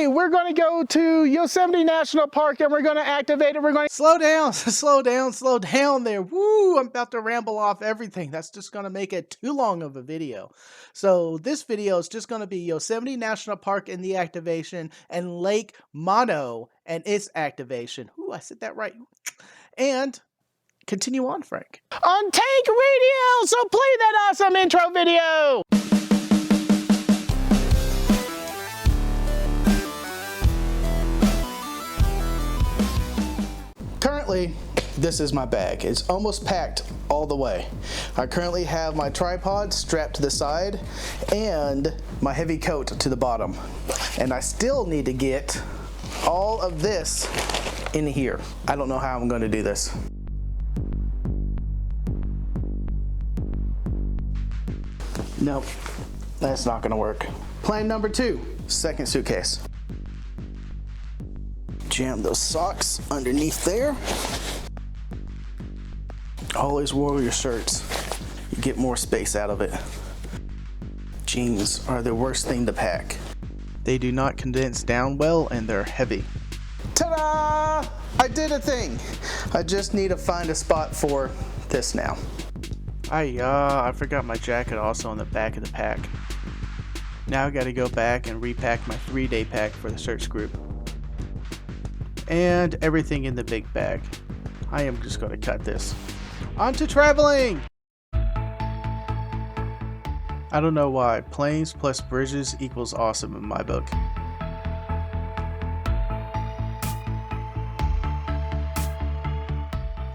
Today, we're going to go to Yosemite National Park and we're going to activate it. We're going to slow down, slow down there. Woo, I'm about to ramble off everything. That's just going to make it too long of a video. So this video is just going to be Yosemite National Park and the activation and Lake Mono and its activation. Ooh, I said that right. And continue on, Frank. On Tank Radio, so play that awesome intro video. Currently, this is my bag. It's almost packed all the way. I currently have my tripod strapped to the side and my heavy coat to the bottom. And I still need to get all of this in here. I don't know how I'm going to do this. Nope, that's not going to work. Plan number 2, second suitcase. Jam those socks underneath there. Always wear your shirts. You get more space out of it. Jeans are the worst thing to pack. They do not condense down well and they're heavy. Ta-da! I did a thing. I just need to find a spot for this now. I forgot my jacket also on the back of the pack. Now I gotta go back and repack my 3-day pack for the search group. And everything in the big bag. I am just going to cut this. On to traveling! I don't know why. Planes plus bridges equals awesome in my book.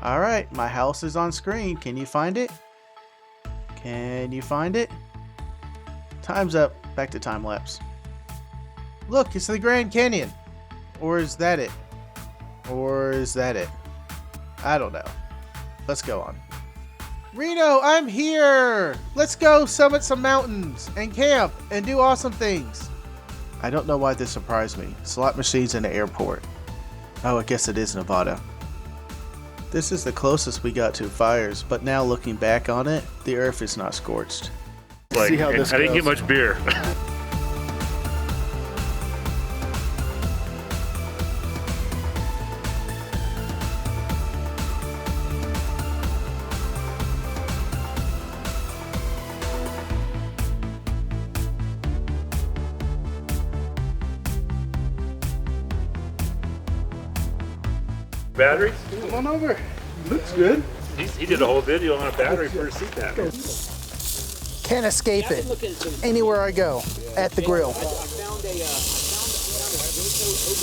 Alright, my house is on screen. Can you find it? Can you find it? Time's up. Back to time lapse. Look, it's the Grand Canyon. Or is that it? Or is that it? I don't know. Let's go on. Reno, I'm here! Let's go summit some mountains and camp and do awesome things. I don't know why this surprised me. Slot machines in the airport. Oh, I guess it is Nevada. This is the closest we got to fires, but now looking back on it, the earth is not scorched. See how this goes. I didn't get much beer. Battery? Come on over. Looks good. He did a whole video on a battery for a seat battery. Can't escape it. Anywhere I go, at the grill.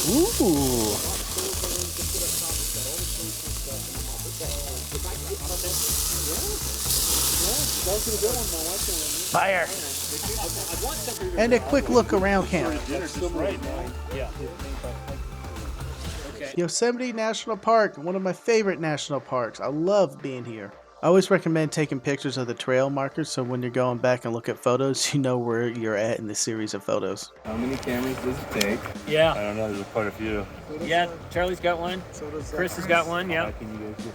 Ooh. Fire. And a quick look around camp. Yosemite National Park, one of my favorite national parks. I love being here. I always recommend taking pictures of the trail markers so when you're going back and look at photos, you know where you're at in the series of photos. How many cameras does it take? Yeah. I don't know, there's quite a few. Yeah, Charlie's got one. Chris has got one, yeah.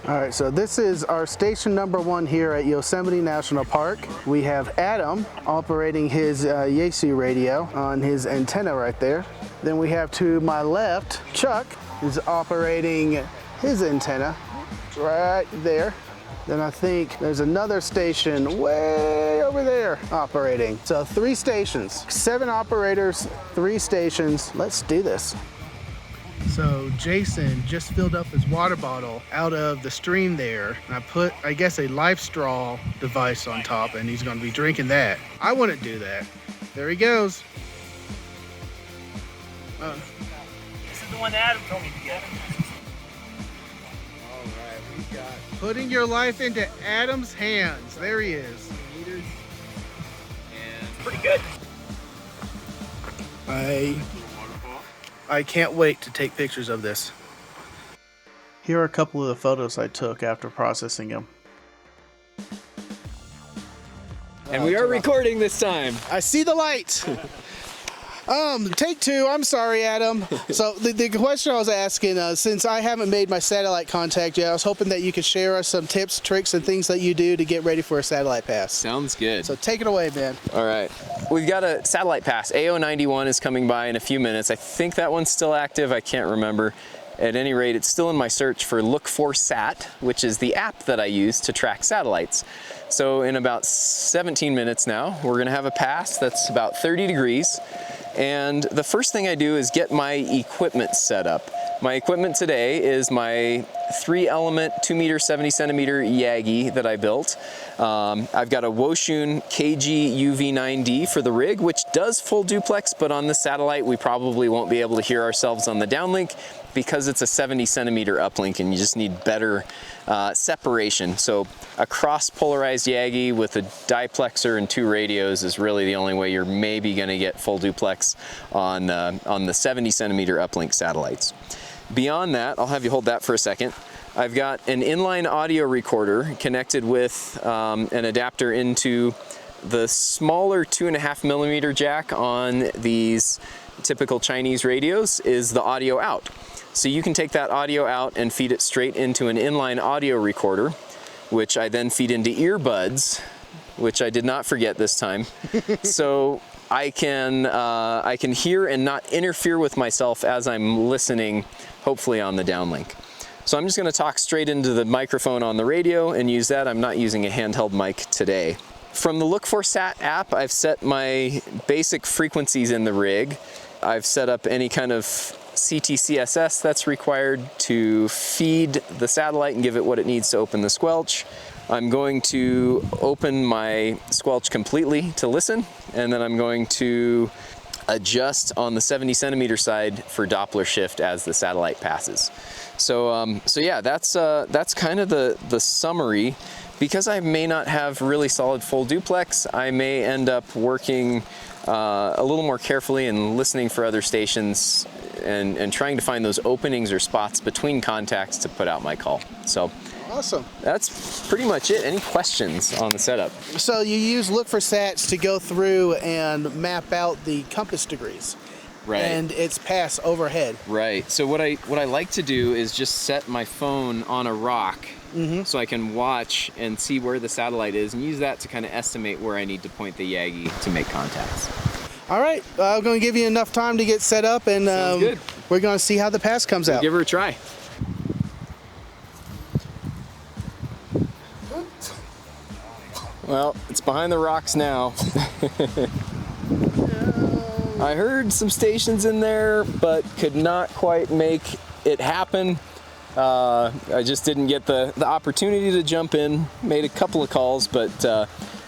Alright, so this is our station number 1 here at Yosemite National Park. We have Adam operating his Yaesu radio on his antenna right there. Then we have to my left, Chuck is operating his antenna right there. Then I think there's another station way over there operating. So 3 stations, 7 operators, 3 stations. Let's do this. So Jason just filled up his water bottle out of the stream there. And I put, I guess, a life straw device on top and he's gonna be drinking that. I wouldn't do that. There he goes. This is the one that Adam told me to get. Alright, we got putting your life into Adam's hands. There he is. And pretty good. I can't wait to take pictures of this. Here are a couple of the photos I took after processing them. And we are recording this time. I see the light. Take two. I'm sorry, Adam. So the question I was asking, since I haven't made my satellite contact yet, I was hoping that you could share us some tips, tricks, and things that you do to get ready for a satellite pass. Sounds good. So take it away, man. All right. We've got a satellite pass. AO91 is coming by in a few minutes. I think that one's still active. I can't remember. At any rate, it's still in my search for Look for Sat, which is the app that I use to track satellites. So in about 17 minutes now, we're gonna have a pass that's about 30 degrees. And the first thing I do is get my equipment set up. My equipment today is my 3-element 2-meter 70-centimeter Yagi that I built. I've got a Woshun KG UV9D for the rig, which does full duplex, but on the satellite we probably won't be able to hear ourselves on the downlink because it's a 70-centimeter uplink and you just need better separation. So a cross-polarized Yagi with a diplexer and 2 radios is really the only way you're maybe going to get full duplex on the 70-centimeter uplink satellites. Beyond that, I'll have you hold that for a second. I've got an inline audio recorder connected with an adapter into the smaller 2.5 millimeter jack on these typical Chinese radios is the audio out. So you can take that audio out and feed it straight into an inline audio recorder, which I then feed into earbuds, which I did not forget this time. So I can hear and not interfere with myself as I'm listening, hopefully on the downlink. So I'm just going to talk straight into the microphone on the radio and use that. I'm not using a handheld mic today. From the Look for Sat app, I've set my basic frequencies in the rig. I've set up any kind of CTCSS that's required to feed the satellite and give it what it needs to open the squelch. I'm going to open my squelch completely to listen, and then I'm going to adjust on the 70-centimeter side for Doppler shift as the satellite passes. So yeah, that's kind of the summary. Because I may not have really solid full duplex, I may end up working a little more carefully and listening for other stations and trying to find those openings or spots between contacts to put out my call. So awesome. That's pretty much it. Any questions on the setup? So you use Look for Sats to go through and map out the compass degrees. Right. And its pass overhead. Right. So what I like to do is just set my phone on a rock so I can watch and see where the satellite is and use that to kind of estimate where I need to point the Yagi to make contacts. All right. I'm going to give you enough time to get set up, and we're going to see how the pass comes out. Give her a try. Well, it's behind the rocks now. I heard some stations in there, but could not quite make it happen. I just didn't get the opportunity to jump in. Made a couple of calls, but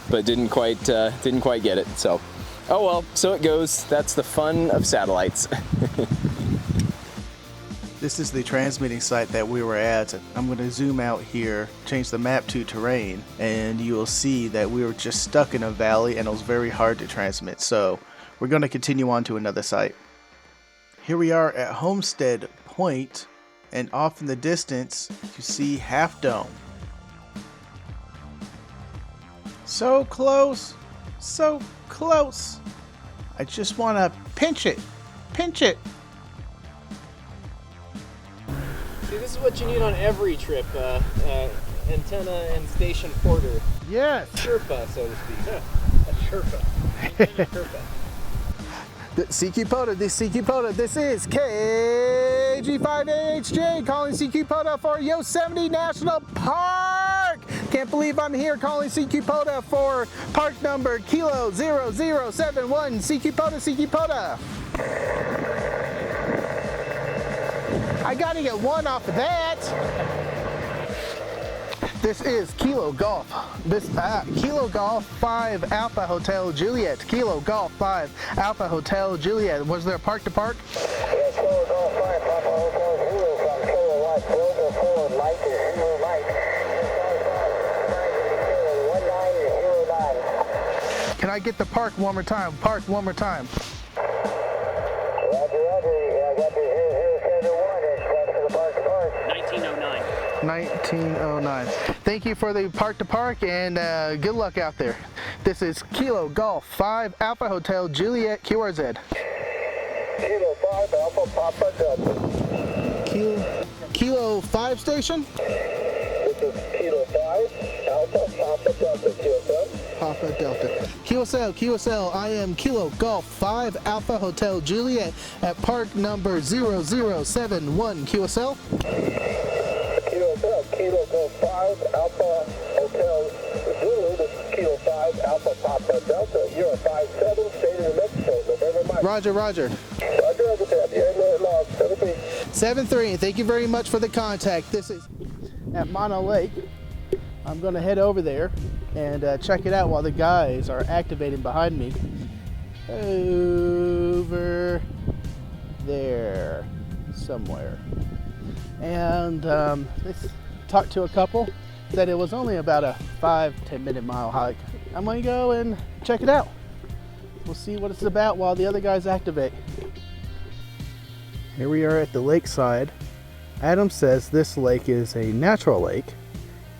didn't quite get it. So, oh well. So it goes. That's the fun of satellites. This is the transmitting site that we were at. I'm going to zoom out here, change the map to terrain, and you will see that we were just stuck in a valley, and it was very hard to transmit. So we're going to continue on to another site. Here we are at Homestead Point, and off in the distance you see Half Dome. So close, so close. I just want to pinch it, pinch it. See, this is what you need on every trip, antenna and station porter. Yes. Sherpa, so to speak. Yeah, a Sherpa. Antenna Sherpa. CQ POTA, this is CQ POTA. This is KG5AHJ calling CQ POTA for Yosemite National Park. Can't believe I'm here calling CQ POTA for park number Kilo 0071. CQ POTA, CQ POTA. I gotta get one off of that. This is Kilo Golf. Kilo Golf 5 Alpha Hotel Juliet. Kilo Golf 5 Alpha Hotel Juliet. Was there a park to park? Yes, Kilo Golf 5 Alpha Hotel Juliet from kilowatt. Silver forward light to 0 light. 1909. Can I get the park one more time? Park one more time. Roger, roger. I got the 0071. It's back to the park to park. 1909. 1909. Thank you for the park to park, and good luck out there. This is Kilo Golf 5 Alpha Hotel Juliet QRZ. Kilo 5 Alpha Papa Delta. Kilo 5 station? This is Kilo 5 Alpha Papa Delta, QSL. Papa Delta. QSL, I am Kilo Golf 5 Alpha Hotel Juliet at park number 0071. QSL? QSL, Kilo Golf 5 Alpha Hotel Zulu. This is Kilo 5 Alpha Papa Delta. You're 57, State of New Mexico, November Mike. Roger. Roger, tab. You're in the log, 73. 73, and thank you very much for the contact. This is at Mono Lake. I'm going to head over there and check it out while the guys are activating behind me. Over there somewhere. And let's talk to a couple. Said it was only about a 5-10 minute mile hike. I'm going to go and check it out. We'll see what it's about while the other guys activate. Here we are at the lakeside. Adam says this lake is a natural lake,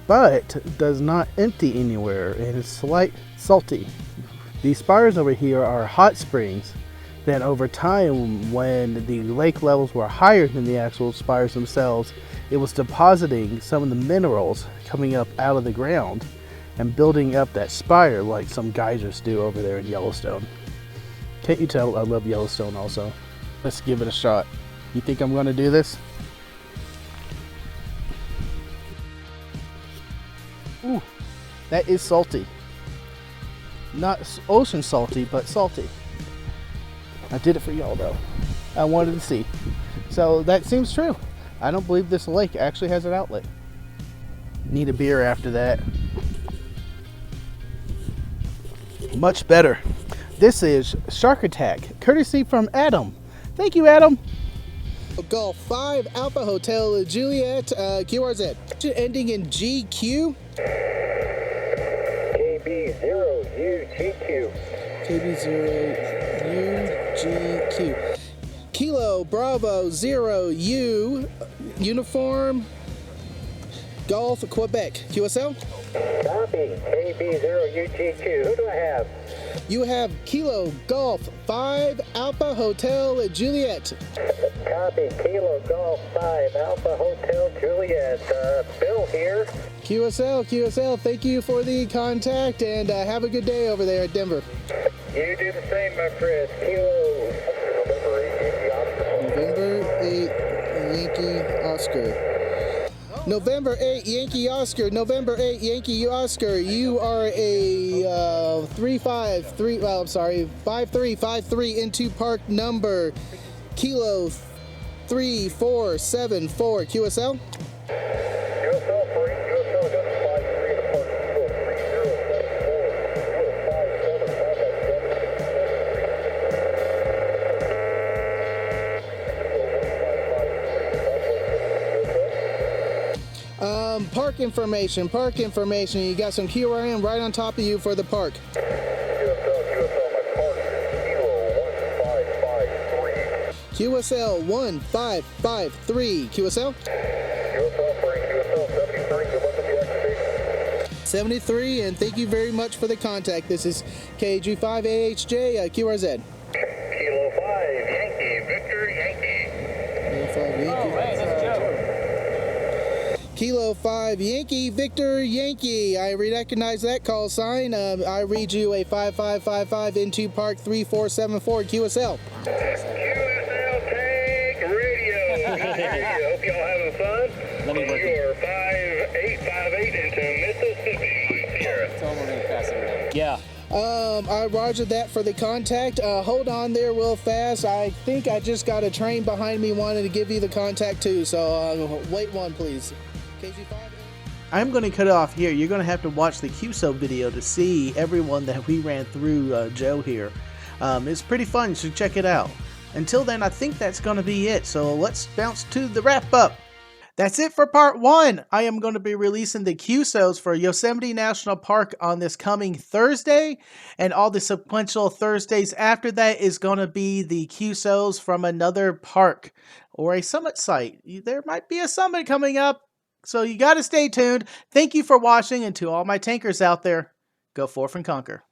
but does not empty anywhere and is slightly salty. These spires over here are hot springs that over time, when the lake levels were higher than the actual spires themselves, it was depositing some of the minerals coming up out of the ground and building up that spire like some geysers do over there in Yellowstone. Can't you tell I love Yellowstone also? Let's give it a shot. You think I'm going to do this? Ooh, that is salty. Not ocean salty, but salty. I did it for y'all though. I wanted to see. So that seems true. I don't believe this lake actually has an outlet. Need a beer after that. Much better. This is Shark Attack, courtesy from Adam. Thank you, Adam. Golf 5 Alpha Hotel Juliet, QRZ. Ending in GQ. KB0UGQ. KB0UGQ. Kilo Bravo 0U Uniform Golf Quebec. QSL? Copy. KB0UGQ. Who do I have? You have Kilo Golf 5 Alpha Hotel Juliet. Copy. Kilo Golf 5 Alpha Hotel Juliet. Bill here. QSL, thank you for the contact and have a good day over there at Denver. You do the same, my friend. Kilo November 8 Yankee Oscar. November 8 Yankee Oscar. November 8 Yankee Oscar. You are a 5353 into park number Kilo 3474. QSL? Park information. You got some QRM right on top of you for the park. QSL 1553. QSL? 73, and thank you very much for the contact. This is KG5AHJ, QRZ. Kilo 5 Yankee, Victor Yankee. Kilo 5 Yankee, Victor Yankee. I recognize that call sign. I read you a 5555 into Park 3474 QSL. QSL Tank Radio. Hope y'all having fun. You are 5858 into Mississippi. Sierra. Yeah. I roger that for the contact. Hold on there real fast. I think I just got a train behind me wanting to give you the contact too. So wait one, please. I'm going to cut it off here. You're going to have to watch the QSO video to see everyone that we ran through Joe here. It's pretty fun, so check it out. Until then, I think that's going to be it. So let's bounce to the wrap up. That's it for part 1. I am going to be releasing the QSOs for Yosemite National Park on this coming Thursday, and all the sequential Thursdays after that is going to be the QSOs from another park or a summit site. There might be a summit coming up, so you got to stay tuned. Thank you for watching, and to all my tankers out there, go forth and conquer.